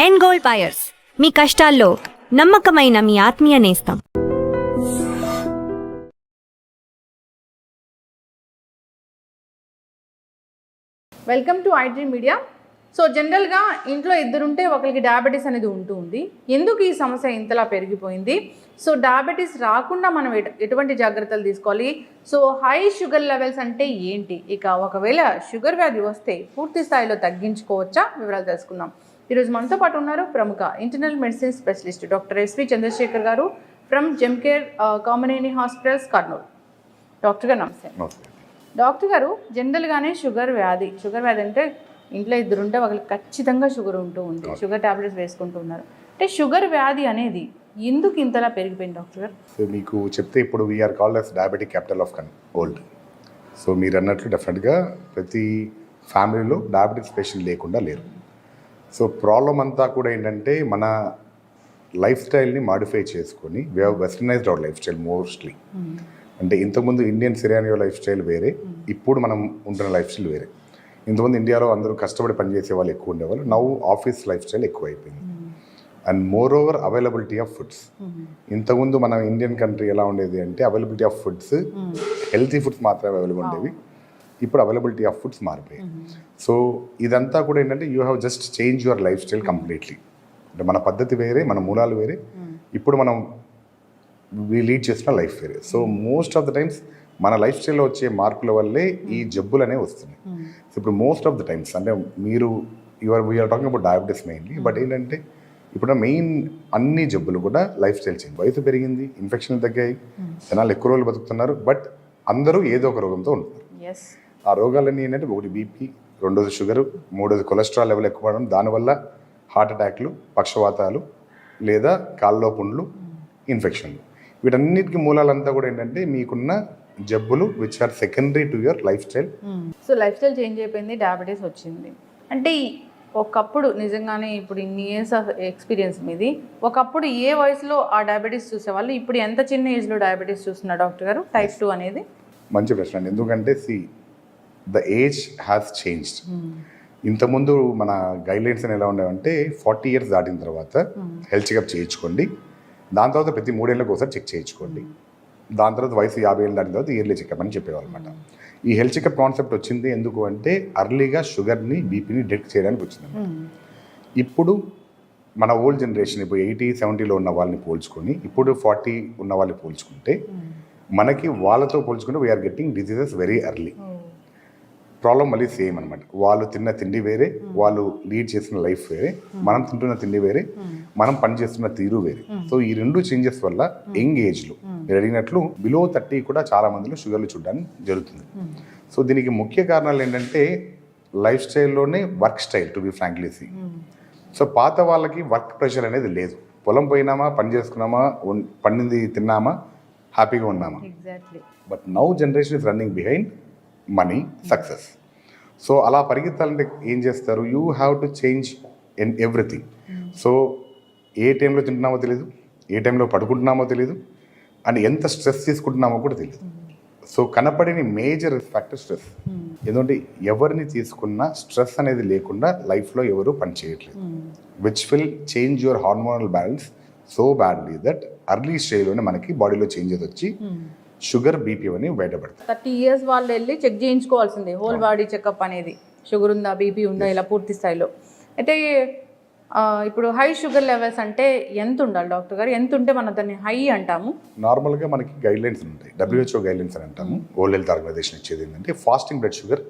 End gold buyers, మీ కష్టాల్లో నమ్మకమైన మీ ఆత్మీయ నేస్తం. Welcome to iDream media. So జనరల్గా ఇంట్లో ఇద్దరుంటే ఒకరికి డయాబెటీస్ అనేది ఉంటుంది. ఎందుకు ఈ సమస్య ఇంతలా పెరిగిపోయింది? సో డయాబెటీస్ రాకుండా మనం ఎటువంటి జాగ్రత్తలు తీసుకోవాలి? సో హై షుగర్ లెవెల్స్ అంటే ఏంటి? ఇక ఒకవేళ షుగర్ వ్యాధి వస్తే పూర్తి స్థాయిలో తగ్గించుకోవచ్చా? వివరాలు తెలుసుకుందాం. ఈరోజు మనతో పాటు ఉన్నారు ప్రముఖ internal medicine specialist doctor SV Chandrasekhar గారు from Gemcare Kamineni hospitals, Kurnool. Doctor గారు నమస్తే. డాక్టర్ గారు, జనరల్గానే షుగర్ వ్యాధి అంటే ఇంట్లో ఇద్దరుంటే వాళ్ళకి ఖచ్చితంగా షుగర్ ఉంటూ ఉంది, షుగర్ టాబ్లెట్స్ వేసుకుంటూ ఉన్నారు. అంటే షుగర్ వ్యాధి అనేది ఎందుకు ఇంతలా పెరిగిపోయింది డాక్టర్ గారు? సో మీకు చెప్తే ఇప్పుడు we are called as diabetic capital of world. So మీరు అన్నట్లు డెఫినెట్గా ప్రతి ఫ్యామిలీలో డయాబెటిక్స్ పేషెంట్ లేకుండా లేరు. సో ప్రాబ్లం అంతా కూడా ఏంటంటే మన లైఫ్ స్టైల్ని మాడిఫై చేసుకొని we have westernised our life style mostly. అంటే ఇంతకుముందు ఇండియన్ సిరానియో లైఫ్ స్టైల్ వేరే, ఇప్పుడు మనం ఉంటున్న లైఫ్ స్టైల్ వేరే. ఇంతకుముందు ఇండియాలో అందరూ కష్టపడి పనిచేసే వాళ్ళు ఎక్కువ ఉండేవాళ్ళు, నౌ ఆఫీస్ లైఫ్ స్టైల్ ఎక్కువ అయిపోయింది. And more over availability of foods. ఇంతకుముందు మన ఇండియన్ కంట్రీ ఎలా ఉండేది అంటే availability of foods, healthy foods మాత్రమే అవైలబుల్ ఉండేవి. ఇప్పుడు అవైలబిలిటీ ఆఫ్ ఫుడ్స్ మారిపోయాయి. సో ఇదంతా కూడా ఏంటంటే you have just change your life style completely. అంటే మన పద్ధతి వేరే, మన మూలాలు వేరే, ఇప్పుడు మనం లీడ్ చేసిన లైఫ్ వేరే. So most of the times మన లైఫ్ స్టైల్లో వచ్చే మార్పుల వల్లే ఈ జబ్బులు అనేవి వస్తున్నాయి. సో ఇప్పుడు మోస్ట్ ఆఫ్ ద టైమ్స్ అంటే మీరు we are talking about diabetes mainly, but ఏంటంటే ఇప్పుడు మెయిన్ అన్ని జబ్బులు కూడా లైఫ్ స్టైల్ చేంజ్. వయసు పెరిగింది, ఇన్ఫెక్షన్లు తగ్గాయి, జనాలు ఎక్కువ రోజులు బతుకుతున్నారు, బట్ అందరూ ఏదో ఒక రోగంతో ఉంటున్నారు. ఆ రోగాలన్నీ ఏంటంటే ఒకటి బీపీ, రెండోది షుగరు, మూడోది కొలెస్ట్రాల్ లెవెల్ ఎక్కువ అవడం, దానివల్ల హార్ట్ అటాక్లు, పక్షవాతాలు, లేదా కాళ్ళలో పుండ్లు, ఇన్ఫెక్షన్లు. వీటన్నిటికీ మూలాలంతా కూడా ఏంటంటే మీకున్న జబ్బులు which are secondary to your lifestyle. So life style change అయిపోయింది, డయాబెటీస్ వచ్చింది. అంటే ఒకప్పుడు నిజంగానే ఇప్పుడు ఇన్ని ఇయర్స్ ఆఫ్ ఎక్స్పీరియన్స్ మీది, ఒకప్పుడు ఏ వయసులో ఆ డయాబెటీస్ చూసేవాళ్ళు, ఇప్పుడు ఎంత చిన్న ఏజ్లో డయాబెటీస్ చూస్తున్నారు డాక్టర్ గారు? టైప్ 2 అనేది మంచి ప్రశ్న అండి. ఎందుకంటే ద ఏజ్ హ్యాస్ చేంజ్డ్. ఇంతకుముందు మన గైడ్లైన్స్ అని ఎలా ఉండేవంటే 40 years దాటిన తర్వాత హెల్త్ చెకప్ చేయించుకోండి, దాని తర్వాత ప్రతి 3 ఏళ్ళకి ఒకసారి చెక్ చేయించుకోండి, దాని తర్వాత వయసు 50 ఏళ్ళు దాటిన తర్వాత ఇయర్లీ చెకప్ అని చెప్పేవాళ్ళు అనమాట. ఈ హెల్త్ చెకప్ కాన్సెప్ట్ వచ్చింది ఎందుకు అంటే అర్లీగా షుగర్ని, బీపీని డిటెక్ట్ చేయడానికి వచ్చింది. ఇప్పుడు మన ఓల్డ్ జనరేషన్ ఇప్పుడు 80, 70లో ఉన్న వాళ్ళని పోల్చుకొని ఇప్పుడు 40 ఉన్న వాళ్ళని పోల్చుకుంటే మనకి వాళ్ళతో పోల్చుకుంటే we are getting diseases very early. Problem మళ్ళీ సేమ్ అనమాట. వాళ్ళు తిన్న తిండి వేరే, వాళ్ళు లీడ్ చేసిన లైఫ్ వేరే, మనం తింటున్న తిండి వేరే, మనం పని చేస్తున్న తీరు వేరే. సో ఈ రెండు చేంజెస్ వల్ల యంగ్ ఏజ్లో మీరు అడిగినట్లు బిలో 30 కూడా చాలా మందిలో షుగర్లు చూడడానికి జరుగుతుంది. సో దీనికి ముఖ్య కారణాలు ఏంటంటే లైఫ్ స్టైల్లోనే work style, to be frankly see. So పాత వాళ్ళకి వర్క్ ప్రెషర్ అనేది లేదు. పొలం పోయినామా, పని చేసుకున్నామా, పండింది తిన్నామా, హ్యాపీగా ఉన్నామా. But now generation is running behind money, success. So అలా పరిగెత్తాలంటే ఏం చేస్తారు? You have to change in everything. So ఏ టైంలో తింటున్నామో తెలియదు, ఏ టైంలో పడుకుంటున్నామో తెలియదు, అండ్ ఎంత స్ట్రెస్ తీసుకుంటున్నామో కూడా తెలియదు. సో కనపడిన మేజర్ ఫ్యాక్టర్ స్ట్రెస్. ఎందుకంటే ఎవరిని తీసుకున్నా స్ట్రెస్ అనేది లేకుండా లైఫ్లో ఎవరు పని చేయట్లేదు, which will change your hormonal balance so badly that early స్టేజ్లోనే మనకి బాడీలో చేంజెస్ వచ్చి షుగర్, బీపీ అని బయటపడతాయి. 30 years వాళ్ళు వెళ్ళి చెక్ చేయించుకోవాల్సిందే, హోల్ బాడీ చెకప్ అనేది. షుగర్ ఉందా, బీపీ ఉందా, ఇలా పూర్తి స్థాయిలో. అయితే ఇప్పుడు హై షుగర్ లెవెల్స్ అంటే ఎంత ఉండాలి డాక్టర్ గారు? ఎంత ఉంటే మనం దాన్ని హై అంటాము? నార్మల్గా మనకి గైడ్లైన్స్ ఉంటాయి, WHO గైడ్లైన్స్ అని అంటాము. వరల్డ్ హెల్త్ ఆర్గనైజేషన్ ఇచ్చేది ఏంటంటే ఫాస్టింగ్ బ్లడ్ షుగర్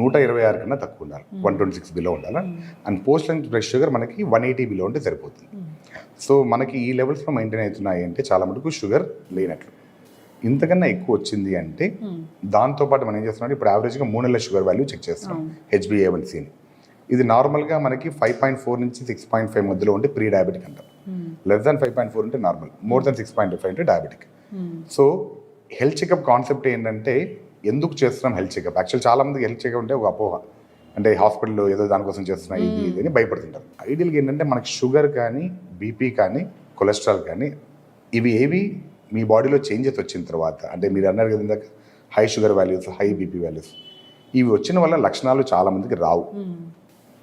126 కన్నా తక్కువ ఉండాలి, 126 బిలో ఉండాలి. And post lunch blood sugar మనకి 180 బిలో ఉంటే సరిపోతుంది. సో మనకి ఈ లెవెల్స్లో మెయింటైన్ అవుతున్నాయి అంటే చాలా మటుకు షుగర్ లేనట్లు. ఇంతకన్నా ఎక్కువ వచ్చింది అంటే దాంతోపాటు మనం ఏం చేస్తున్నాం, ఇప్పుడు యావరేజ్గా 3 నెలల షుగర్ వాల్యూ చెక్ చేస్తున్నాం, HbA1cని. ఇది నార్మల్గా మనకి 5.4 నుంచి 6.5 మధ్యలో ఉంటే ప్రీ డయాబెటిక్ అంటాం. లెస్ దాన్ 5.4 ఉంటే నార్మల్, మోర్ దాన్ 6.5 అంటే diabetic. So health checkup concept ఏంటంటే ఎందుకు చేస్తున్నాం హెల్త్ చెకప్? యాక్చువల్ చాలా మందికి హెల్త్ చెకప్ అంటే ఒక అపోహ, అంటే హాస్పిటల్లో ఏదో దానికోసం చేస్తున్నా ఇది అని భయపడుతుంటారు. ఐడియల్గా ఏంటంటే మనకి షుగర్ కానీ, బీపీ కానీ, కొలెస్ట్రాల్ కానీ, ఇవి ఏవి మీ బాడీలో చేంజెస్ వచ్చిన తర్వాత, అంటే మీరు అన్నారు కదా ఇందాక high sugar values, high BP values, ఇవి వచ్చిన వల్ల లక్షణాలు చాలామందికి రావు.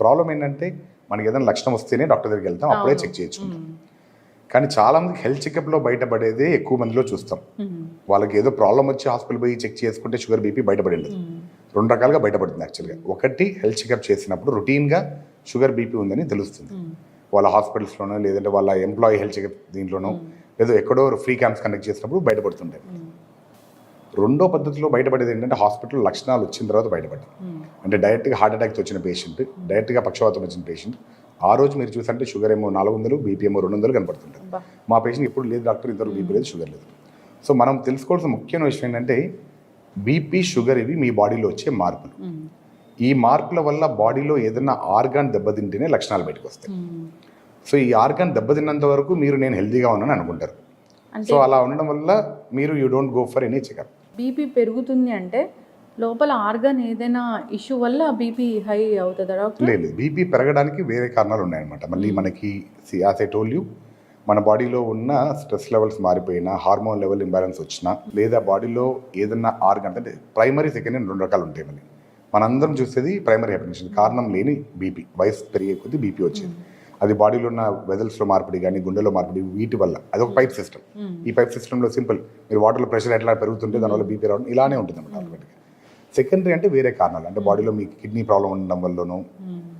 ప్రాబ్లం ఏంటంటే మనకి ఏదైనా లక్షణం వస్తేనే డాక్టర్ దగ్గరికి వెళ్తాం, అప్పుడే చెక్ చేయించుకుంటాం. కానీ చాలా మందికి హెల్త్ చెకప్లో బయటపడేదే ఎక్కువ మందిలో చూస్తాం. వాళ్ళకి ఏదో ప్రాబ్లం వచ్చి హాస్పిటల్ పోయి చెక్ చేసుకుంటే షుగర్ బీపీ బయటపడింది. 2 రకాలుగా బయటపడుతుంది యాక్చువల్గా. ఒకటి హెల్త్ చెకప్ చేసినప్పుడు రొటీన్గా షుగర్ బీపీ ఉందని తెలుస్తుంది. వాళ్ళ హాస్పిటల్స్లోనో లేదంటే వాళ్ళ ఎంప్లాయీ హెల్త్ చెకప్ దీంట్లోనో లేదో ఎక్కడో ఫ్రీ క్యాంప్స్ కండక్ట్ చేసినప్పుడు బయటపడుతుంటాయి. రెండో పద్ధతిలో బయటపడేది ఏంటంటే హాస్పిటల్ లక్షణాలు వచ్చిన తర్వాత బయటపడ్డాయి. అంటే డైరెక్ట్గా హార్ట్ అటాక్స్ వచ్చిన పేషెంట్, డైరెక్ట్గా పక్షవాతం వచ్చిన పేషెంట్, ఆ రోజు మీరు చూసంటే షుగర్ ఏమో 400, బీపీ ఏమో 200 కనపడుతుంటుంది. మా పేషెంట్ ఎప్పుడు లేదు డాక్టర్, ఇంతవరకు బీపీ లేదు, షుగర్ లేదు. సో మనం తెలుసుకోవాల్సిన ముఖ్యమైన విషయం ఏంటంటే బీపీ, షుగర్ ఇవి మీ బాడీలో వచ్చే మార్పులు. ఈ మార్పుల వల్ల బాడీలో ఏదైనా ఆర్గాన్ దెబ్బతింటేనే లక్షణాలు బయటకు వస్తాయి. సో ఈ ఆర్గాన్ దెబ్బతిన్నంత వరకు మీరు నేను హెల్తీగా ఉన్నాను అనుకుంటారు. సో అలా ఉండడం వల్ల మీరు you don't go for any checkup. BP పెరుగుతుంది అంటే లోపల ఆర్గాన్ ఏదైనా ఇష్యూ వల్ల బీపీ హై అవుతుందా డాక్టర్? లేదు, బీపీ పెరగడానికి వేరే కారణాలు ఉన్నాయన్నమాట. మళ్ళీ మనకి యాజ్ ఐ టోల్డ్ యూ, మన బాడీలో ఉన్న స్ట్రెస్ లెవెల్స్ మారిపోయినా, హార్మోన్ లెవెల్ ఇంబ్యాలెన్స్ వచ్చినా, లేదా బాడీలో ఏదన్నా ఆర్గాన్ అంటే ప్రైమరీ, సెకండరీ 2 రకాలు ఉంటాయి. మనందరం చూసేది ప్రైమరీ హైపర్టెన్షన్, కారణం లేని బీపీ, వయసు పెరిగే కొద్దీ బీపీ వచ్చేది. అది బాడీలో ఉన్న వెజల్స్లో మార్పిడి కానీ, గుండెలో మార్పిడి, వీటి వల్ల. అదొక పైప్ సిస్టమ్. ఈ పైప్ సిస్టంలో సింపుల్, మీరు వాటర్లో ప్రెషర్ ఎట్లా పెరుగుతుంటే దానివల్ల బీపీ రావడం ఇలానే ఉంటుంది అన్నమాట ఆటోమేటిక్గా. సెకండరీ అంటే వేరే కారణాలు, అంటే బాడీలో మీకు కిడ్నీ ప్రాబ్లం ఉండడం వల్లనో,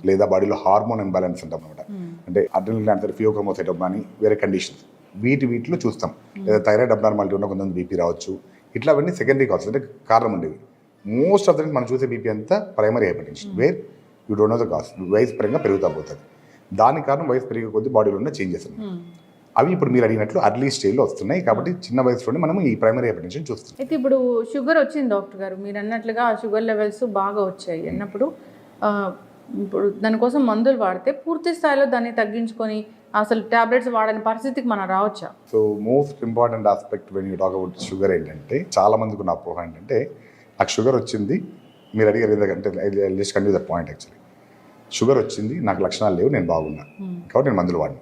లేదా బాడీలో హార్మోన్ ఇంబ్యాలెన్స్ ఉంటాం అనమాట. అంటే అడ్రినల్ గ్లాండ్, ఫియోక్రోమోసైటోమ్ అని వేరే కండిషన్స్, వీటిలో చూస్తాం. లేదా థైరాయిడ్ అబ్నార్మాలిటీ ఉన్న కొంతమంది బీపీ రావచ్చు. ఇట్లా అవన్నీ సెకండరీ కావచ్చు, అంటే కారణం ఉండేవి. మోస్ట్ ఆఫ్ ద మనం చూసే బీపీ అంతా primary hypertension, where you don't know the cause. వయసు పరంగా పెరుగుతా పోతుంది. దానికి కారణం వయసు పెరిగే కొద్దీ బాడీలో ఉన్న చేంజెస్ ఉన్నాయి. అవి ఇప్పుడు మీరు అడిగినట్లు అర్లీ స్టేజ్లో వస్తున్నాయి. కాబట్టి చిన్న వయసులోనే మనం ఈ ప్రైమరీ హైపర్టెన్షన్ చూస్తున్నాం. అయితే ఇప్పుడు షుగర్ వచ్చింది డాక్టర్ గారు, మీరు అన్నట్లుగా షుగర్ లెవెల్స్ బాగా వచ్చాయి అన్నప్పుడు ఇప్పుడు దానికోసం మందులు వాడితే పూర్తి స్థాయిలో దాన్ని తగ్గించుకొని అసలు టాబ్లెట్స్ వాడని పరిస్థితికి మనం రావచ్చా? So most important aspect when you talk about sugar ఏంటంటే, చాలా మందికి ఉన్న అపోహ ఏంటంటే నాకు షుగర్ వచ్చింది, మీరు అడిగారు ఎందుకంటే just continue that point. Actually sugar వచ్చింది, నాకు లక్షణాలు లేవు, నేను బాగున్నా కాబట్టి నేను మందులు వాడినా.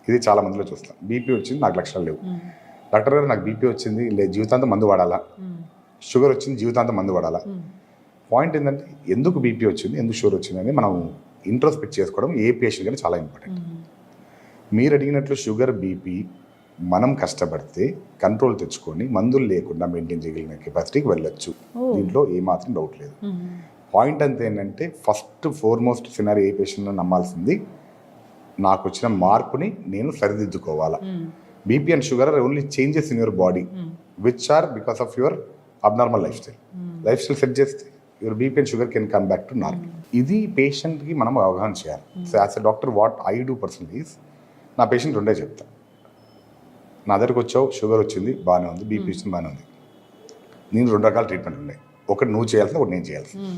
ఇది చాలా మందిలో చూస్తాను. బీపీ వచ్చింది, నాకు లక్షణాలు లేవు, డాక్టర్ గారు నాకు బీపీ వచ్చింది, లేదు జీవితాంతం మందు వాడాలా, షుగర్ వచ్చింది జీవితాంతం మందు వాడాలా. పాయింట్ ఏంటంటే ఎందుకు బీపీ వచ్చింది, ఎందుకు షుగర్ వచ్చింది అని మనం ఇంట్రోస్పెక్ట్ చేసుకోవడం ఏ పేషెంట్ కానీ చాలా ఇంపార్టెంట్. మీరు అడిగినట్లు షుగర్, బీపీ మనం కష్టపడితే కంట్రోల్ తెచ్చుకొని మందులు లేకుండా మెయింటైన్ చేయగలిగిన కెపాసిటీకి వెళ్ళొచ్చు. దీంట్లో ఏమాత్రం డౌట్ లేదు. పాయింట్ అంతా ఏంటంటే ఫస్ట్ ఫోర్మోస్ట్ సినారీ ఏ పేషెంట్ను నమ్మాల్సింది, నాకు వచ్చిన మార్పుని నేను సరిదిద్దుకోవాలా. BP and sugar are only changes in your body which are because of your abnormal life style set చేస్తే your BP and sugar can come back to normal. ఇది పేషెంట్కి మనం అవగాహన చేయాలి. So as a doctor what I do personally is, నా patient రెండే చెప్తా. నా దగ్గరకు వచ్చావు, షుగర్ వచ్చింది బాగానే ఉంది, బీపీ వచ్చింది బాగానే ఉంది, నేను 2 రకాల ట్రీట్మెంట్ ఉన్నాయి. ఒకటి నువ్వు చేయాల్సింది, ఒకటి నేను చేయాల్సింది.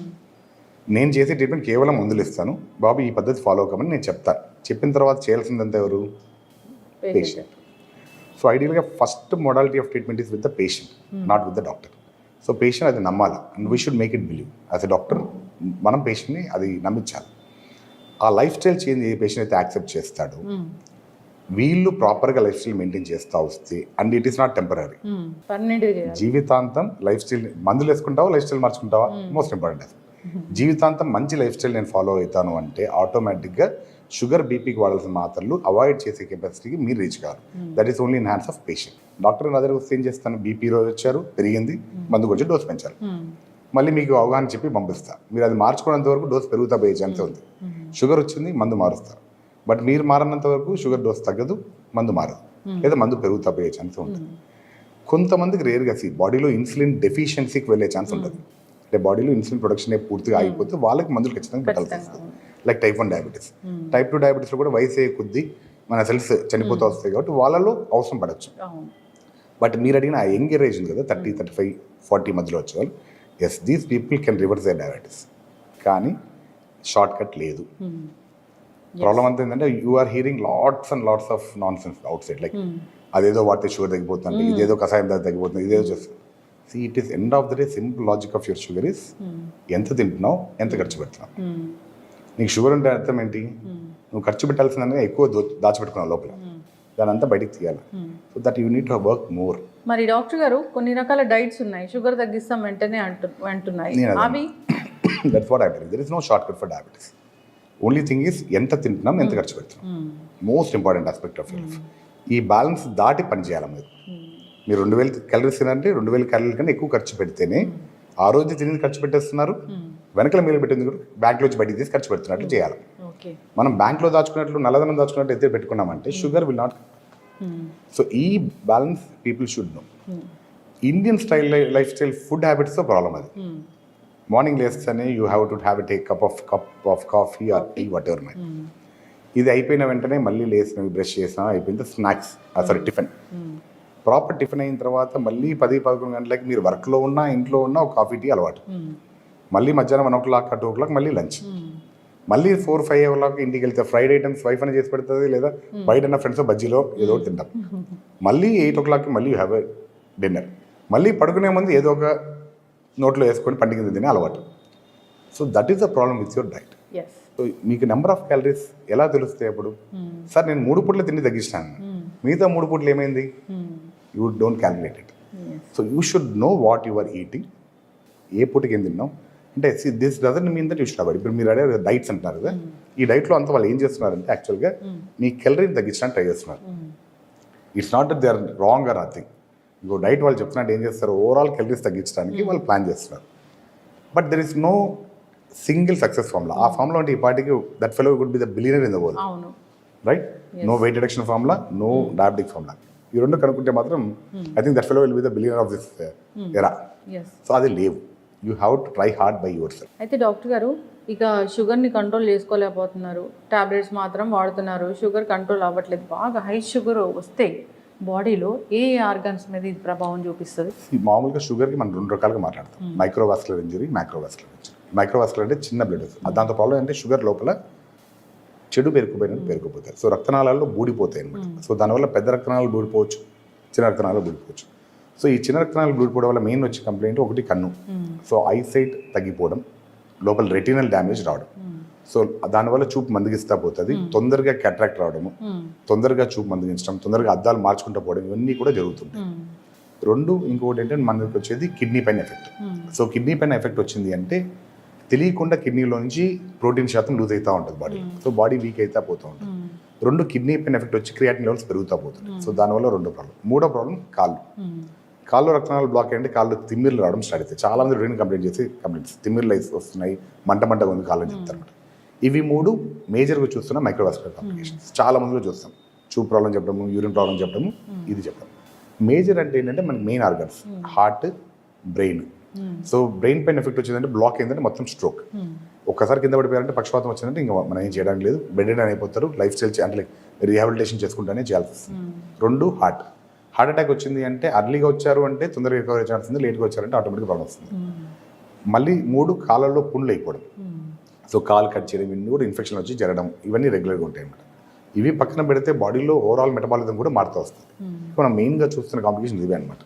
నేను చేసే ట్రీట్మెంట్ కేవలం మందులు ఇస్తాను, బాబు ఈ పద్ధతి ఫాలో అవ్వమని నేను చెప్తాను. చెప్పిన తర్వాత చేయాల్సిందంతా ఎవరు? పేషెంట్. సో ఐడియల్గా first modality of treatment is with the patient, not with the doctor. So patient అది నమ్మాలి and we should make it believe. As a doctor మనం పేషెంట్ని అది నమ్మించాలి. ఆ లైఫ్ స్టైల్ చేంజ్ ఏ పేషెంట్ అయితే యాక్సెప్ట్ చేస్తాడో, వీళ్ళు ప్రాపర్గా లైఫ్ స్టైల్ మెయింటైన్ చేస్తూ వస్తే, and it is not temporary, జీవితాంతం లైఫ్ స్టైల్. మందులు వేసుకుంటావా, లైఫ్ స్టైల్ మార్చుకుంటావా, మోస్ట్ ఇంపార్టెంట్ అది. జీవితాంతం మంచి లైఫ్ స్టైల్ నేను ఫాలో అవుతాను అంటే ఆటోమేటిక్గా షుగర్, బీపీకి వాడాల్సిన మాత్రలు అవాయిడ్ చేసే కెపాసిటీకి మీరు రీచ్ కావాలి. That is only in hands of patient. Doctor నా దగ్గర వస్తే ఏం చేస్తాను, బీపీ రోజు వచ్చారు, పెరిగింది, మందు కొంచెం డోస్ పెంచాలి, మళ్ళీ మీకు అవగాహన చెప్పి పంపిస్తా. మీరు అది మార్చుకున్నంత వరకు డోస్ పెరుగుతా పోయే ఛాన్స్ ఉంది. షుగర్ వచ్చింది, మందు మారుస్తారు, బట్ మీరు మారినంత వరకు షుగర్ డోస్ తగ్గదు, మందు మారదు, లేదా మందు పెరుగుతా పోయే ఛాన్స్ ఉంటుంది. కొంతమందికి రేర్గా బాడీలో ఇన్సులిన్ డెఫిషియన్సీకి వెళ్ళే ఛాన్స్ ఉంటుంది. అంటే బాడీలో ఇన్సులిన్ ప్రొడక్షన్ పూర్తిగా అయిపోతే వాళ్ళకి మందులు ఖచ్చితంగా పెట్టాల్సి వస్తుంది. Like type 1 diabetes. టైప్ 2 డయాబెటీస్లో కూడా వయసు అయ్యే కొద్దీ మన సెల్స్ చనిపోతూ వస్తాయి కాబట్టి వాళ్ళలో అవసరం పడవచ్చు. బట్ మీరు అడిగిన ఆ యంగ్ ఏజ్ ఉంది కదా, 30, 35, 40 మధ్యలో వచ్చేవాళ్ళు, yes these people can reverse the diabetes. కానీ షార్ట్ కట్ లేదు. ప్రాబ్లం అంతా ఏంటంటే you are hearing lots and lots of nonsense outside. Like అదేదో వాడితే షుగర్ తగ్గిపోతుంది, ఇదేదో కషాయం తగ్గిపోతుంది, ఇదేదో చేస్తుంది. See, it is end of the day, simple logic of your sugar is ఎంత తింటున్నావు, ఎంత ఖర్చు పెడుతున్నావు. నీకు షుగర్ ఉంటే అర్థం ఏంటి, నువ్వు ఖర్చు పెట్టాల్సిందని ఎక్కువ దాచిపెట్టుకున్నావు లోపల, దాని అంతా బయటికి తీయాలి. So that you need to work more. మరి డాక్టర్ గారు కొన్ని రకాల డైట్స్ ఉన్నాయి, షుగర్ తగ్గిస్తాం వెంటనే అంటున్నాయి. అవి that's what I believe. There is no shortcut for diabetes. Only thing is ఎంత తింటున్నాం, ఎంత ఖర్చు పెడుతున్నాం. Most important aspect of life. ఈ బ్యాలెన్స్ దాటి పని చేయాలి మీరు 2000 క్యాలరీస్ తినంటే 2000 క్యాలరీల కన్నా ఎక్కువ ఖర్చు పెడితేనే ఆ రోజు తినేది ఖర్చు పెట్టేస్తున్నారు, వెనకల మీరు పెట్టింది కూడా బ్యాంక్లోంచి బయటికి తీసి ఖర్చు పెడుతున్నట్లు చేయాలి. మనం బ్యాంక్లో దాచుకున్నట్లు నల్లధనం దాచుకున్నట్టు అయితే పెట్టుకున్నామంటే షుగర్ విల్ నాట్. సో ఈ balance people should know. Indian style life style food హ్యాబిట్స్తో ప్రాబ్లం అది. మార్నింగ్ లేస్తేనే you have to have a cup of coffee or tea whatever my. ఇది అయిపోయిన వెంటనే మళ్ళీ లేసినవి బ్రష్ చేసినా అయిపోయింది snacks, sorry tiffin. Proper tiffin అయిన తర్వాత మళ్ళీ 10-11 గంటలకి మీరు వర్క్లో ఉన్నా ఇంట్లో ఉన్నా ఒక కాఫీ టీ అలవాటు. మళ్ళీ మధ్యాహ్నం 1 o'clock 2 o'clock మళ్ళీ లంచ్. మళ్ళీ 4-5 o'clock ఇంటికి వెళ్తే ఫ్రైడ్ ఐటమ్స్ వైఫ్ అని చేసి పెడుతుంది, లేదా బయట ఫ్రెండ్స్ బజ్జీలో ఏదో ఒకటి తింటాం. మళ్ళీ 8 o'clock మళ్ళీ హ్యావ్ ఎ డిన్నర్. మళ్ళీ పడుకునే ముందు ఏదో ఒక నోట్లో వేసుకొని పండుగ తినే అలవాటు. So that is the problem with your diet. So మీకు నెంబర్ ఆఫ్ క్యాలరీస్ ఎలా తెలుస్తాయి అప్పుడు? సార్ నేను 3 పూటలు తిండి తగ్గించాను, మిగతా 3 పూటలు ఏమైంది? You don't calculate it. So you should know what you are eating. ఏ పూటకి ఏం తిన్నాం అంటే this doesn't mean that you should avoid. ఇప్పుడు మీరు అడిగే డైట్స్ అంటున్నారు కదా, ఈ డైట్లో అంతా వాళ్ళు ఏం చేస్తున్నారంటే యాక్చువల్గా మీ క్యాలరీని తగ్గించడానికి ట్రై చేస్తున్నారు. It's not that they are wrong or nothing. ఇంకో డైట్ వాళ్ళు చెప్తున్నట్టు ఏం చేస్తారు, ఓవరాల్ క్యాలరీస్ తగ్గించడానికి వాళ్ళు ప్లాన్ చేస్తున్నారు. But there is no single success formula. ఆ ఫార్ములా అంటే ఈ పార్టీకి that fellow could be the billionaire in the world, right? No weight reduction formula, no diabetic formula. ఈ రెండు కనుక్కుంటే మాత్రం I think that fellow will be the billionaire of this era. So అది లేవు. You have to try hard by yourself. అయితే doctor గారు, ఇక షుగర్ని కంట్రోల్ చేసుకోలేకపోతున్నారు, టాబ్లెట్స్ మాత్రం వాడుతున్నారు, షుగర్ కంట్రోల్ అవ్వట్లేదు. బాగా హై షుగర్ వస్తే బాడీలో ఏ ఆర్గన్స్ మీద ఇది ప్రభావం చూపిస్తుంది? మామూలుగా షుగర్కి మనం 2 రకాలుగా మాట్లాడతాం, microvascular injury, microvascular injury. Microvascular అంటే చిన్న బ్లడ్. దాంతో ప్రాబ్లం అంటే షుగర్ లోపల చెడు పేరుకుపోయినట్టు పేరుకుపోతాయి. సో రక్తనాళాల్లో బూడిపోతాయి అనమాట. సో దానివల్ల పెద్ద రక్తనాళాలు బూడిపోవచ్చు, చిన్న రక్తనాళాలు బూడిపోవచ్చు. సో ఈ చిన్న రక్తనాళాలు బూడిపోవడం వల్ల మెయిన్ వచ్చే కంప్లైంట్ ఒకటి కన్ను. సో ఐసైట్ తగ్గిపోవడం, లోపల రెటినల్ డ్యామేజ్ రావడం. సో దానివల్ల చూపు మందగిస్తా పోతుంది, తొందరగా క్యాట్రాక్ట్ రావడము, తొందరగా చూపు మందగించడం, తొందరగా అద్దాలు మార్చుకుంటూ పోవడం, ఇవన్నీ కూడా జరుగుతుంటాయి. 2 ఇంకొకటి ఏంటంటే మనకి వచ్చేది కిడ్నీ పైన ఎఫెక్ట్. సో కిడ్నీ పైన ఎఫెక్ట్ వచ్చింది అంటే తెలియకుండా కిడ్నీలో నుంచి ప్రోటీన్ శాతం లూజ్ అవుతూ ఉంటుంది బాడీ. సో బాడీ వీక్ అవుతా పోతూ ఉంటుంది. 2 కిడ్నీ పైన ఎఫెక్ట్ వచ్చి క్రియాటిన్ లెవెల్స్ పెరుగుతూ పోతుంది. సో దానివల్ల 2 ప్రాబ్లం. 3వ ప్రాబ్లం కాళ్ళు రక్తనాళాలు బ్లాక్ అయ్యండి, కాళ్ళు తిమ్మిర్లు రావడం స్టార్ట్ అవుతాయి. చాలా మంది యూరిన్ కంప్లైంట్స్ తిమ్మిర్లు వస్తున్నాయి, మంటగా ఉంది కాళ్ళు అని చెప్తారు. ఇవి 3 మేజర్గా చూస్తున్న మైక్రోవాస్కులర్ కాంప్లికేషన్స్. చాలా మందిలో చూస్తాం, చూపు ప్రాబ్లం చెప్పడము, యూరిన్ ప్రాబ్లం చెప్పడము, ఇది చెప్పడం. మేజర్ అంటే ఏంటంటే మనకి main organs heart, brain. So brain పైన ఎఫెక్ట్ వచ్చిందంటే బ్లాక్ అయిందంటే మొత్తం స్ట్రోక్. ఒక్కసారి కింద పడిపోయారంటే పక్షపాతం వచ్చిందంటే ఇంకా మనం ఏం చేయడానికి లేదు, బెడ్ అని అయిపోతారు. లైఫ్ స్టైల్ అంటే రీహాబిలిటేషన్ చేసుకుంటూనే చేయాల్సి వస్తుంది. 2 హార్ట్ అటాక్ వచ్చింది అంటే అర్లీగా వచ్చారు అంటే తొందరగా రికవరీ ఛాన్స్ ఉంది, లేట్గా వచ్చారంటే ఆటోమేటిక్ ప్రాబ్లం వస్తుంది. మళ్ళీ 3 కాళ్ళల్లో పుండ్లు అయిపోవడం. సో కాలు కట్ చేయడం, ఇవన్నీ కూడా ఇన్ఫెక్షన్ వచ్చి జరగడం, ఇవన్నీ రెగ్యులర్గా ఉంటాయి అన్నమాట. ఇవి పక్కన పెడితే బాడీలో ఓవరాల్ మెటబాలిజం కూడా మారుతూ వస్తుంది. మనం మెయిన్గా చూస్తున్న కాంప్లికేషన్స్ ఇవే అనమాట.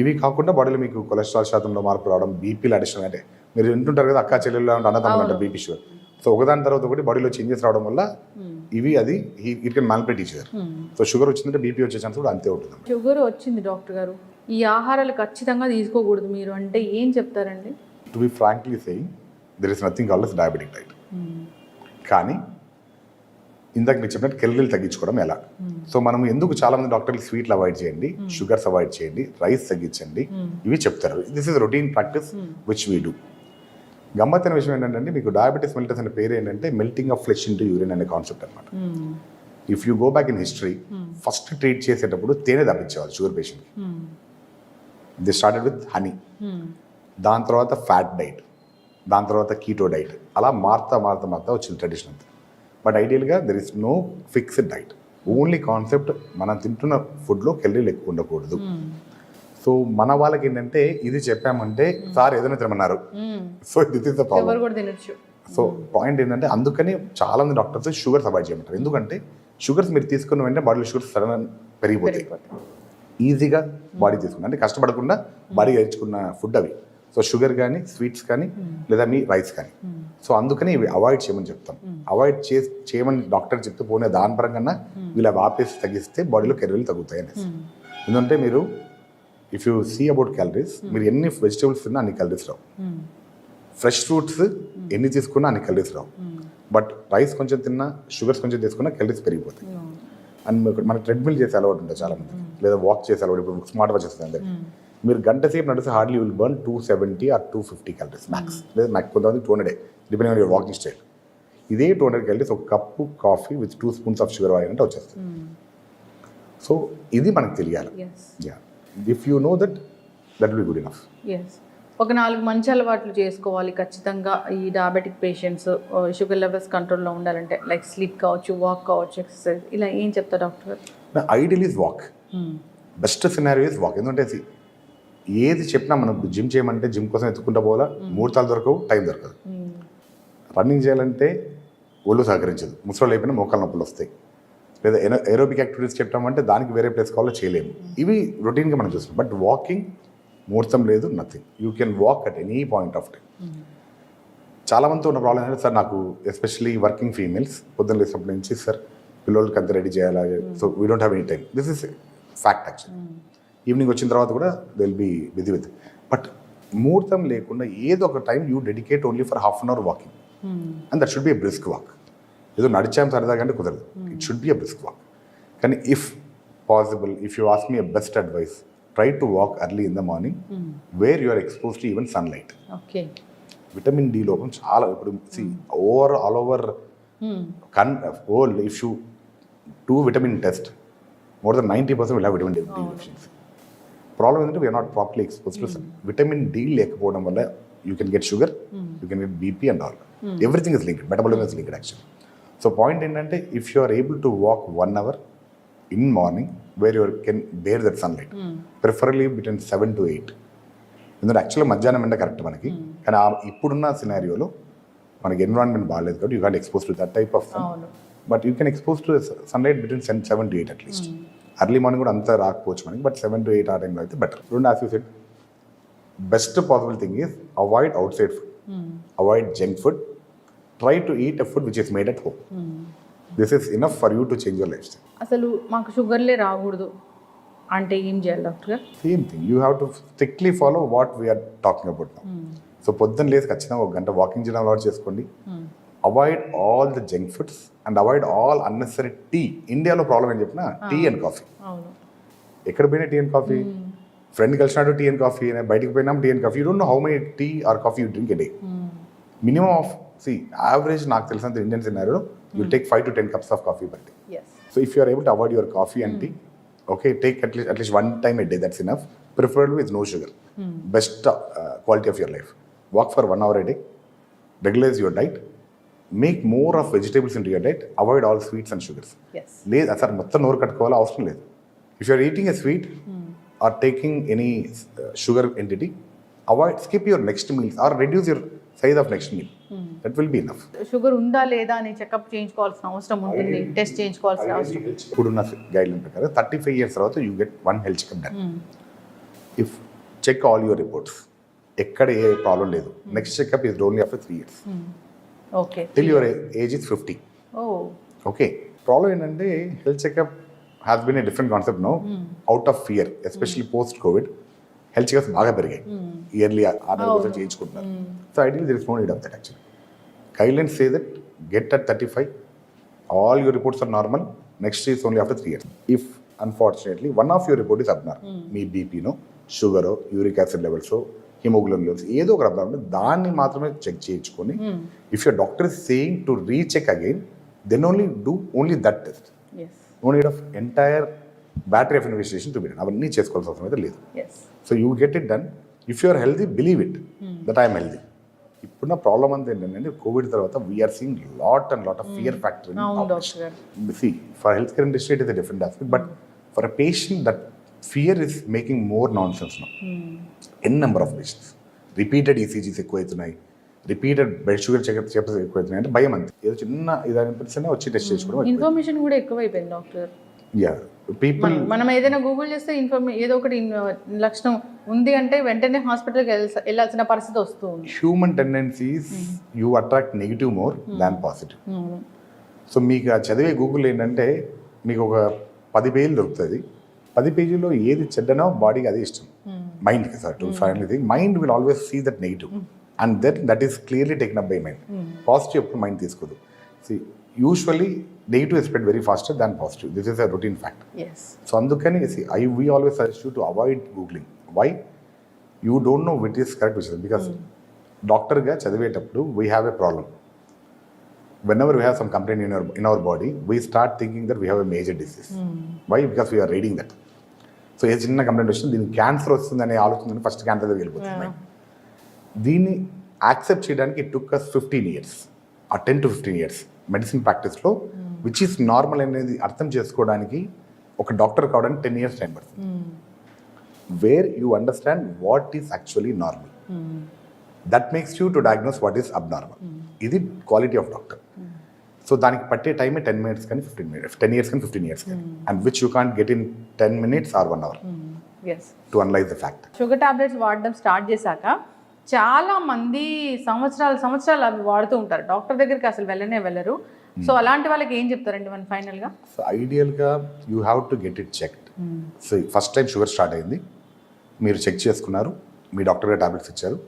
ఇవి కాకుండా బాడీలో మీకు కొలెస్ట్రాల్ శాతంలో మార్పు రావడం, బీపీలు అడిషన్, అంటే మీరు వింటుంటారు కదా అక్క చెల్లెళ్ళు అంటే అన్నదమ్ములు అంటే బీపీ షుగర్. సో ఒకదాని తర్వాత ఒకటి బాడీలో చేంజెస్ రావడం వల్ల ఇవి it can manipulate each other. So sugar వచ్చిందంటే బీపీ వచ్చే ఛాన్స్ కూడా అంతే ఉంటుంది. షుగర్ వచ్చింది డాక్టర్ గారు, ఈ ఆహారాలు ఖచ్చితంగా తీసుకోకూడదు మీరు అంటే ఏం చెప్తారండి? To be frankly saying there is nothing called as diabetic diet. కానీ ఇందాక మీరు చెప్పినట్టు కెలరీలు తగ్గించుకోవడం ఎలా? సో మనం ఎందుకు చాలా మంది డాక్టర్లు స్వీట్లు అవాయిడ్ చేయండి, షుగర్స్ అవాయిడ్ చేయండి, రైస్ తగ్గించండి ఇవి చెప్తారు. This is routine practice which we do. గమ్మత్తైన విషయం ఏంటంటే మీకు డయాబెటీస్ మెల్టస్ అనే పేరు ఏంటంటే melting of flesh into urine అనే కాన్సెప్ట్ అనమాట. If you go back in history, first treat చేసేటప్పుడు తేనె తప్పించేవాళ్ళు షుగర్ పేషెంట్కి. ది స్టార్టెడ్ విత్ హనీ, దాని తర్వాత ఫ్యాట్ డైట్, దాని తర్వాత కీటో డైట్, అలా మారుతా వచ్చింది ట్రెడిషన్ అంతా. బట్ ఐడియల్గా there is no fixed diet. Only concept మనం తింటున్న ఫుడ్లో కెలరీలు ఎక్కువ ఉండకూడదు. సో మన వాళ్ళకి ఏంటంటే ఇది చెప్పామంటే సార్ ఏదైనా తినమన్నారు, so this is the problem. So point ఏంటంటే అందుకని చాలా మంది డాక్టర్స్ షుగర్స్ అవాయిడ్ చేయమంటారు. ఎందుకంటే షుగర్స్ మీరు తీసుకున్న వెంటనే బాడీలో షుగర్స్ సడన్ పెరిగిపోతాయి. ఈజీగా బాడీ తీసుకున్న అంటే కష్టపడకుండా బాడీ గెలుచుకున్న ఫుడ్ అవి. సో షుగర్ కానీ, స్వీట్స్ కానీ, లేదా మీ రైస్ కానీ. సో అందుకని ఇవి అవాయిడ్ చేయమని చెప్తాం. అవాయిడ్ చేయమని డాక్టర్ చెప్తూ పోనే దాని పరంగా వీళ్ళు ఆపేసి తగ్గిస్తే బాడీలో కెలరీలు తగ్గుతాయి అనేసి. ఎందుకంటే మీరు if you see about calories, మీరు ఎన్ని వెజిటేబుల్స్ తిన్నా అన్ని క్యాలరీస్ రావు. ఫ్రెష్ ఫ్రూట్స్ ఎన్ని తీసుకున్నా అన్ని క్యాలరీస్ రావు. బట్ రైస్ కొంచెం తిన్నా, షుగర్స్ కొంచెం తీసుకున్నా క్యాలరీస్ పెరిగిపోతాయి. అండ్ మనకి ట్రెడ్మిల్ చేసే అలవాటు ఉంటుంది చాలా మంది, లేదా వాక్ చేసే అలవాటు. ఇప్పుడు స్మార్ట్ వాచ్ వస్తుంది అందరికి. మీరు గంట సేపు నడిస్తే hardly will burn 270 or 250 calories max, లేదా నాకు కొంతమంది 200 depending on your walking style. ఇదే 200 క్యాలరీస్ ఒక cup coffee with 2 spoons of sugar వాడినంటే వచ్చేస్తుంది. సో ఇది మనకు తెలియాలి. If you know that will be good enough. ఒక 4 మంచి అలవాట్లు చేసుకోవాలి ఖచ్చితంగా ఈ డయాబెటిక్ పేషెంట్స్ షుగర్ లెవెల్స్ కంట్రోల్లో ఉండాలంటే, లైక్ స్లీప్ కావచ్చు, వాక్ కావచ్చు, ఎక్సర్సైజ్, ఇలా ఏం చెప్తారు doctor? Ideal is walk. Best scenario is walk. ఎందుకంటే ఏది చెప్పినా మనం జిమ్ చేయమంటే జిమ్ కోసం ఎత్తుకుంటా పోవాలా, ముహూర్తాలు దొరకవు, టైం దొరకదు. రన్నింగ్ చేయాలంటే ఒళ్ళు సహకరించదు, ముసలు అయిపోయినా మోకాలు నొప్పులు వస్తాయి. లేదా ఏరోబిక్ యాక్టివిటీస్ చెప్పామంటే దానికి వేరే ప్లేస్ కావాలో చేయలేము. ఇవి రొటీన్గా మనం చూస్తాం. బట్ వాకింగ్ ముహూర్తం లేదు, nothing. You can walk at any point of time. చాలా మందితో ఉన్న ప్రాబ్లం ఏంటంటే, సార్ నాకు ఎస్పెషల్లీ వర్కింగ్ ఫీమేల్స్ పొద్దున్న లేసినప్పటి నుంచి, సార్ పిల్లలకి అంతా రెడీ చేయాలా, so we don't have any time. This is fact actually. Evening వచ్చిన తర్వాత కూడా they will be busy with. But ముహూర్తం లేకుండా ఏదో ఒక time you dedicate only for half an hour walking, and that should be a brisk walk. ఏదో నడిచాం సరదాగా అంటే కుదరదు, it should be a brisk walk. కానీ if possible, if you ask me a best advice, try to walk early in the morning where you are exposed to even sunlight. Okay. Vitamin D లోపం చాలా. ఇప్పుడు all over world, if you do vitamin test, more than 90% will have vitamin D deficiency. Problem ఏంటంటే we are not properly exposed to sun. Vitamin D లేకపోవడం వల్ల you can get sugar, you can get BP and all. Everything is linked. Metabolism is linked actually. So point ఏంటంటే, if you are able to walk 1 hour in morning where you can bear that sunlight, preferably between 7 to 8. ఎందుకంటే యాక్చువల్గా మధ్యాహ్నం ఎండ correct మనకి, కానీ ఇప్పుడున్న సినారియోలో మనకి environment బాగాలేదు కాబట్టి you can't expose to that type of sun. But you can expose to sunlight between 7 to 8 at least. Early morning కూడా అంతా రాకపోవచ్చు మనకి, బట్ 7 to 8 ఆ టైంలో అయితే బెటర్. రెండు as you said, best possible thing is avoid outside food, avoid junk food, try to eat a food which is made at home. This is enough for you to change your lifestyle. అసలు మాకు షుగర్లే రాకూడదు అంటే ఏం చేయాలి doctor? Same thing, you have to strictly follow what we are talking about now. So పొద్దున్న లేసి ఖచ్చితంగా 1 గంట వాకింగ్ చేయడం అలవాటు చేసుకోండి. Avoid all the junk foods and avoid all unnecessary tea. ఇండియాలో ప్రాబ్లం ఏం చెప్పినా టీ అండ్ కాఫీ. ఎక్కడ పోయినా టీ అండ్ కాఫీ, ఫ్రెండ్ కలిసినాడు టీ అండ్ కాఫీ, బయటకు పోయినా tea and coffee. You don't know how many tea or coffee you drink a day. Minimum of average నాకు తెలిసినంత ఇండియన్ సినారియోలో you take 5 to 10 cups of coffee per day. So if you are able to avoid your coffee and tea, okay, take at least 1 time a day, that's enough, preferably with no sugar. Best quality of your life. Walk for 1 hour a day, regularize your diet, make more of vegetables into your diet, avoid all sweets and sugars. లేదు sir మొత్తం నోరు కట్టుకోవాలా అవసరం లేదు. If you are eating a sweet or taking any sugar entity, skip your next meals or reduce your size of next meal. That will be enough. Sugar ఉందా లేదా అని checkup చేయించుకోవాల్సిన అవసరం ఉంటుంది, టెస్ట్ చేయించుకోవాల్సిన అవసరం. ఇప్పుడున్న గైడ్ లైన్ ప్రకారం 35 years తర్వాత you get 1 health checkup done. If check all your reports, ఎక్కడ ఏ ప్రాబ్లం లేదు, next checkup is only after 3 years. Okay, till your age is 50. Okay, problem ఏంటంటే health checkup has been a different concept now, out of fear, especially post Covid. Health checkups బాగా పెరిగాయి, yearly 6 చేయించుకుంటున్నారు. So ideally there is no need of that actually. Guidelines say that get at 35, all your reports are normal, next is only after 3 years. If unfortunately one of your report is abnormal, మీ బీపీనో, షుగరో, uric acid లెవెల్సో, haemoglobin levels ఏదో ఒక abnormal, దాన్ని మాత్రమే check చేయించుకొని, if your doctor is saying to recheck again, then only do only that test. No need of entire battery of investigation to be done. అవన్నీ చేసుకోవాల్సిన అవసరం అయితే లేదు. So you get it done. If you are healthy, believe it that I'm healthy. ఇప్పుడున్న ప్రాబ్లం అంతా ఏంటంటే, Covid తర్వాత we're seeing lot of fear factor. For health care industry it is a different aspect, but for a patient that fear is making more nonsense now. N number of patients repeated ECGs ఎక్కువవుతున్నాయి, repeated blood sugar checkups ఎక్కువవుతున్నాయి. అంటే భయం అంతే, ఏదో చిన్న ఇదనిపిస్తేనే వచ్చి test చేసుకోవడం. Information కూడా ఎక్కువైపోయింది డాక్టర్. పీపుల్ మనం ఏదైనా గూగుల్ చేస్తే ఏదో ఒకటి లక్షణం ఉంది అంటే వెంటనే హాస్పిటల్కి వెళ్ళాల్సిన పరిస్థితి వస్తుంది. Human tendencies you attract negative more than positive. So మీకు ఆ చదివే గూగుల్ ఏంటంటే, మీకు ఒక 10 పేజీలు దొరుకుతుంది. 10 పేజీలో ఏది చెడ్డనో బాడీకి అదే ఇష్టం. మైండ్కి sir to final thing, mind will always see that negative and that is clearly taken up by mind. Positive ఎప్పుడు మైండ్ తీసుకోదు. See, usually negative is spread very faster than positive. This is a routine fact. Yes So అందుకని we always suggest you to avoid googling. Why? You don't know which is correct, which is because డాక్టర్గా చదివేటప్పుడు we have a problem. Whenever we have some complaint in our body, we start thinking that we have a major disease. Why? Because we are reading that. So ఏ చిన్న complaint వచ్చింది దీనికి cancer వస్తుందనే ఆలోచన first cancer దగ్గర వెళ్ళిపోతుంది. దీన్ని accept చేయడానికి ఇట్ టుక్ అస్ 15 years ఆ 10 to 15 years మెడిసిన్ ప్రాక్టీస్లో విచ్ ఈస్ నార్మల్ అనేది అర్థం చేసుకోవడానికి ఒక డాక్టర్ కావడానికి 10 years టైం పడుతుంది. Where you understand what is actually normal, that makes you to diagnose what is abnormal. ఇది క్వాలిటీ ఆఫ్ డాక్టర్. సో దానికి పట్టే టైమే 10 minutes కానీ 15 minutes, 10 years కానీ 15 years కానీ, and which you can't get in 10 minutes or 1 hour yes to analyse the fact. Sugar tablets వాడడం start చేశాక చాలా మంది సంవత్సరాలు అవి వాడుతూ ఉంటారు, డాక్టర్ దగ్గరికి అసలు వెళ్ళరు. సో అలాంటి వాళ్ళకి ఏం చెప్తారండి మనం ఫైనల్గా? సో ఐడియల్గా you have to get it checked. So first time sugar start అయింది, మీరు చెక్ చేసుకున్నారు, మీ డాక్టర్ గారు టాబ్లెట్స్ ఇచ్చారు.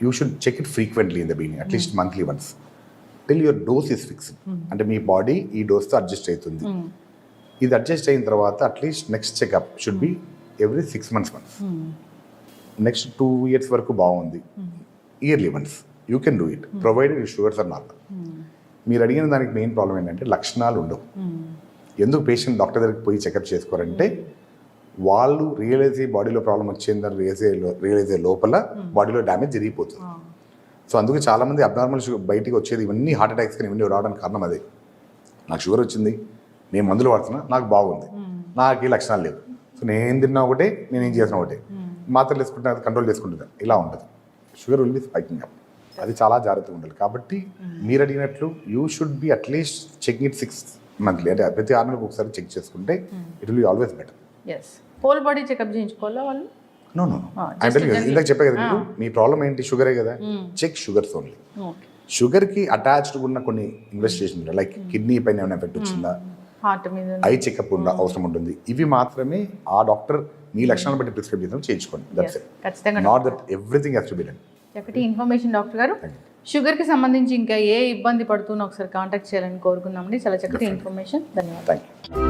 You should check it frequently in the beginning, at least monthly once, till your dose is fixed. అంటే మీ body ఈ డోస్తో adjust అవుతుంది. ఇది అడ్జస్ట్ అయిన తర్వాత at least next checkup should be every 6 months once. Next 2 years వరకు బాగుంది, yearly once you can do it provided sugars are normal. మీరు అడిగిన దానికి మెయిన్ ప్రాబ్లం ఏంటంటే లక్షణాలు ఉండవు. ఎందుకు పేషెంట్ డాక్టర్ దగ్గరికి పోయి చెకప్ చేసుకోరంటే వాళ్ళు రియలైజ్ అయ్యి బాడీలో ప్రాబ్లం వచ్చిందని రియలైజ్ అయ్యే లోపల బాడీలో డ్యామేజ్ జరిగిపోతుంది. సో అందుకే చాలామంది అబ్నార్మల్ షుగర్ బయటికి వచ్చేది ఇవన్నీ హార్ట్ అటాక్స్ కానీ ఇవన్నీ రావడానికి కారణం అదే. నాకు షుగర్ వచ్చింది, నేను మందులు వాడుతున్నా, నాకు బాగుంది, నాకు ఈ లక్షణాలు లేవు. సో నేను తిన్నా ఒకటే, నేను ఏం చేసిన ఒకటే, మాత్రలు వేసుకుంటే అది కంట్రోల్ చేసుకుంటుంది, ఇలా ఉంటుంది. Sugar will be spiking up. అది చాలా జాగ్రత్తగా ఉండాలి. కాబట్టి మీరు అడిగినట్లు you should be at least check it 6 monthly, అంటే ప్రతి 6 నెలలకు ఒకసారి చెక్ చేసుకుంటే it will be always better. Yes whole body checkup చేయించుకోవాలా వాళ్ళు? నో ఇందాక చెప్పే కదా మీకు, మీ ప్రాబ్లం ఏంటి, షుగరే కదా, చెక్ షుగర్స్ ఓన్లీ. షుగర్కి అటాచ్డ్ ఉన్న కొన్ని ఇన్వెస్టిగేషన్ లైక్ కిడ్నీ పైన ఏమైనా ఎఫెక్ట్ వచ్చిందా, హార్ట్ మీద ఐ చెకప్ అవసరం ఉంటుంది. ఇవి మాత్రమే ఆ డాక్టర్ మీ లక్షణాలు బట్టి ప్రిస్క్రైబ్ చేద్దాం, చేయించుకోండి. That's it. ఖచ్చితంగా not that everything has to be done. చక్కటి ఇన్ఫర్మేషన్ డాక్టర్ గారు. షుగర్కి సంబంధించి ఇంకా ఏ ఇబ్బంది పడుతున్నా ఒకసారి కాంటాక్ట్ చేయాలని కోరుకుందామండి. చాలా చక్కటి ఇన్ఫర్మేషన్. ధన్యవాదాలు. Thank you.